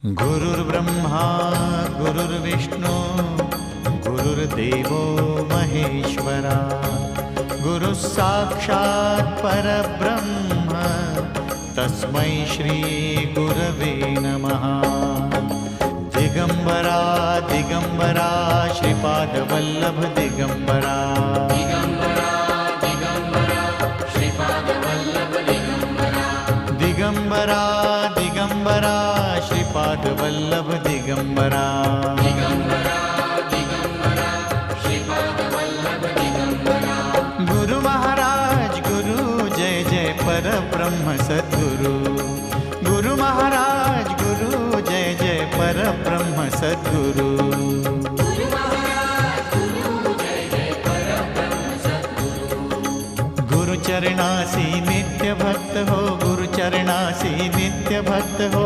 गुरुर्ब्रह्मा गुरुर्विष्णू गुरुर्देवो महेश्वरा गुरुः साक्षात् परब्रह्म तस्मै श्री गुरवे नमः। दिगंबरा दिगंबरा श्रीपादवल्लभ दिगंबरा दिगंबरा दिगंबरा श्रीपादवल्लभ दिगंबरा दिगंबरा दिगंबरा श्रीपादवल्लभ दिगंबरा दिगंबरा दिगंबरा श्रीपादवल्लभ दिगंबरा। गुरु महाराज गुरु जय जय परब्रह्म सद्गुरु। गुरु महाराज गुरु जय जय परब्रह्म सद्गुरु। गुरु महाराज गुरु जय जय परब्रह्म सद्गुरु। गुरु चरणासी नित्य भक्त हो गुरु चरणासी नित्य भक्त हो